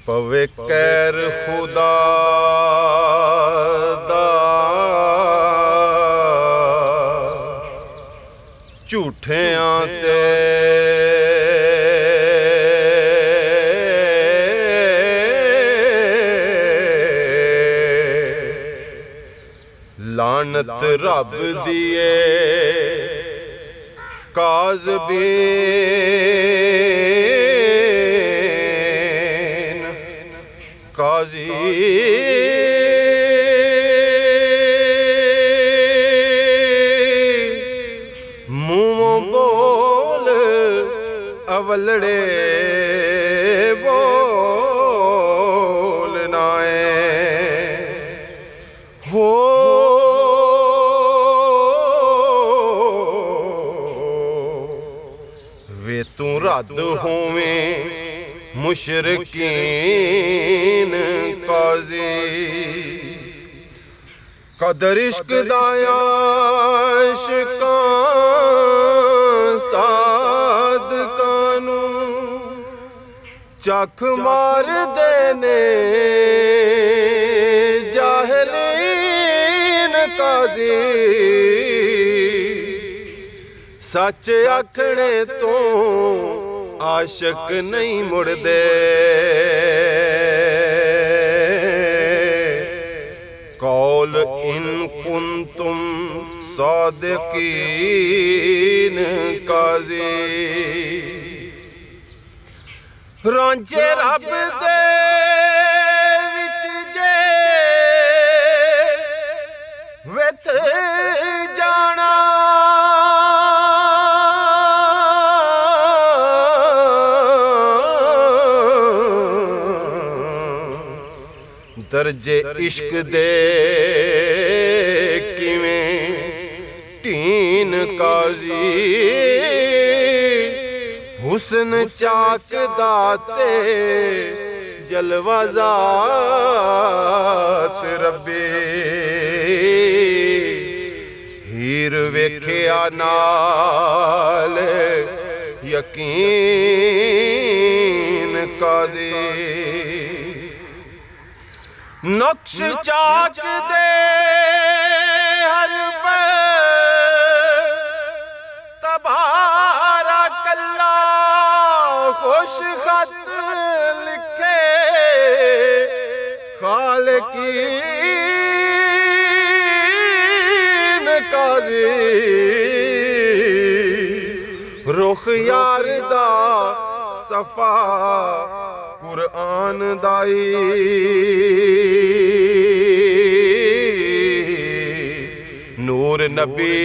पवे कैर खुदा दा झूठियां ते लानत रब दिए काज़बीन काजी मुँह बोल अवलड़े बोलनाए हो वे तू रद्द होवें मुशरकीन काजी कदर इश्क दाया आशिकां सादकानू चख मार देने जाहिलीन काजी सच आखने तो आशक नहीं मुड़दे कौल इन कुंतुम सादिकीन काजी रांझे रब दे विच जे विथ जाना दर्जे इश्क दे किवें तीन काजी हुस्न चाक दाते जलवाजात रब्बे हीर वेख्या नाल यकीन काजी नक्श चाक दे हर पर तबारक अल्लाह खुश खत लिखे खालिकीन काजी रुख यार दा सफा कुरान दाई नूर नबी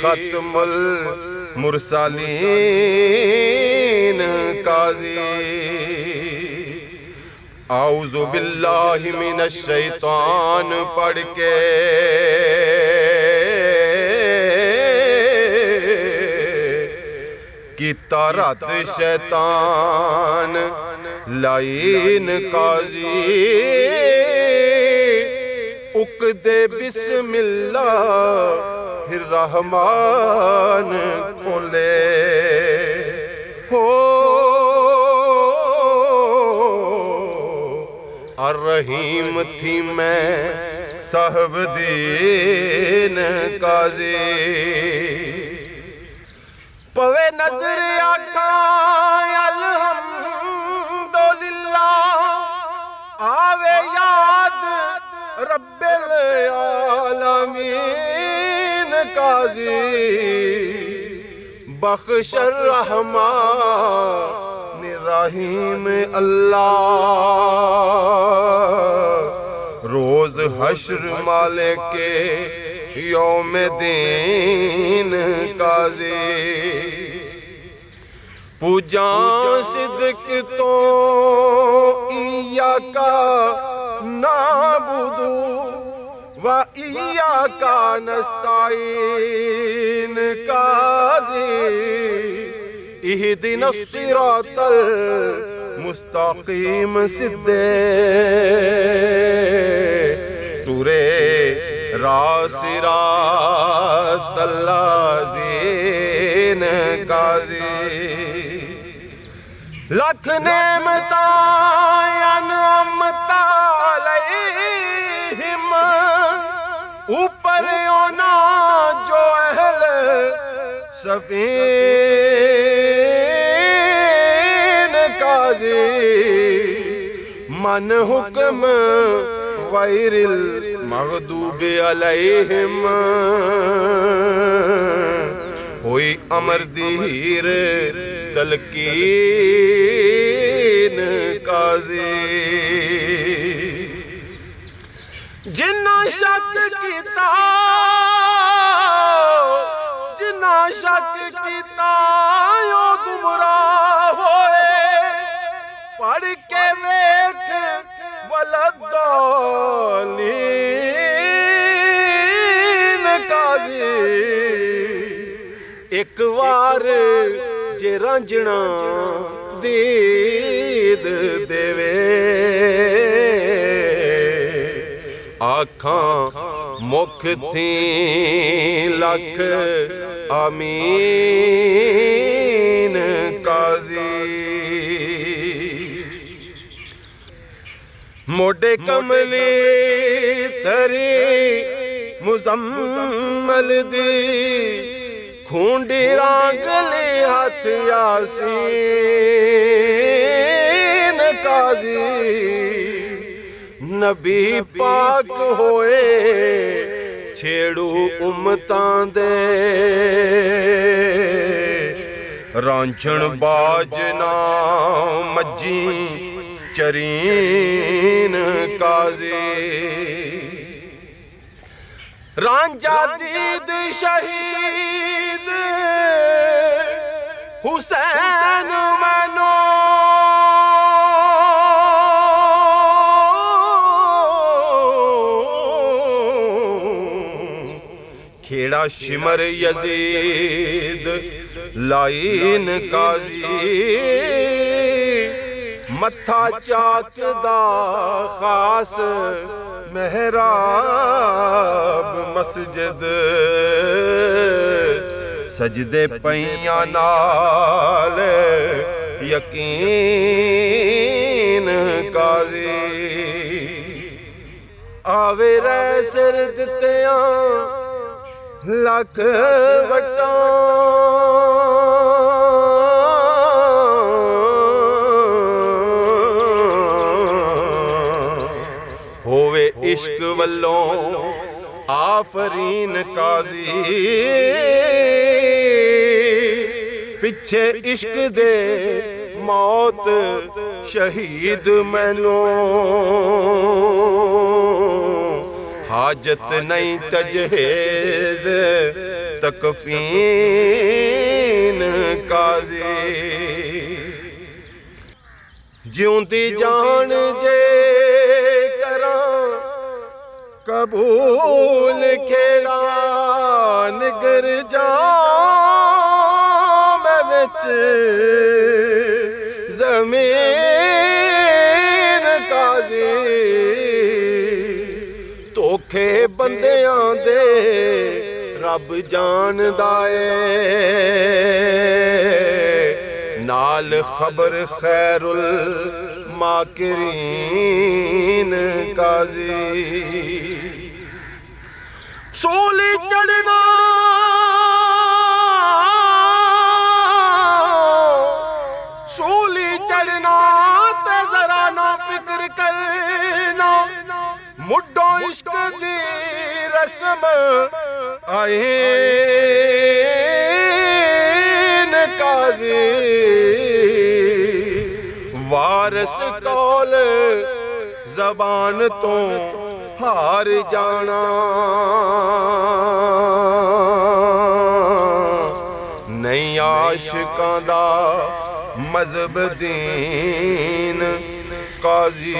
खत्मुल मुरसलीन काजी आऊज़ु बिल्लाहि मिनश शैतान पढ़ के कीता रद शैतान लाइन काजी उकदे बिस्मिल्लाहिर रहमान खोले हो अर रहीम थी मैं साहब दीन काजी पवे नजर आखां अल्हम्दुलिल्लाह आवे याद रब्बिल आलमीन काजी बख्शर रहमान रहीम अल्लाह रोज हश्र मालिके यौम दीन काजी पूजा सिद्क तो इया का नाबुदू व इय्याका नस्ताईन काजी इहदिनस सिरातल मुस्तकीम सिद्दे तुरे रासिरातल लाज़ीन काजी लख नेमता अनअमता अलैहिम ऊपर ओना जो अहल सफीन काजी मन हुक्म गैरिल मग़दूबि अलैहिम होई अमर दीर तलकीन काजी जिन्ना शक कीता ओ गुमराह होए पढ़ के वेख वलद्दालीन काजी एक बार जे रांझना दीद देवे आखां मुख थी लख आमीन काजी मोडे कमली तरी मुजम्मल दी खूंडी रांगले हाथ यासीन काजी नबी पाक होए छेड़ू उम्मतां दे रांझण बाज ना मज्जी चरीन काजी रांझा दीद शहीद हुसैन मैनो खेड़ा शिमर यजीद लाइन काजी मत्था चाकदा खास मेहराब मस्जिद सजदे पैया नाल यकीन काजी आवे रे सिर दित्तियां लख वटा होवे इश्क वल्लों आफरीन काजी पिछे इश्क दे मौत शहीद मैनू हाजत नहीं तजहेज तकफीन काजी जिउंदी जान जे कबूल खेड़ा निगर जाम विच जमीन काजी धोखे बंदियां दे रब जानदा ए नाल खबर खैरुल माकिरीन काजी सूली चढ़ना ते जरा ना फिक्र करना मुड्डो इश्क दी रस्म आईन काजी वारस कौल जबान तो हार जाना नहीं आशिकां दा मजहब दीन काजी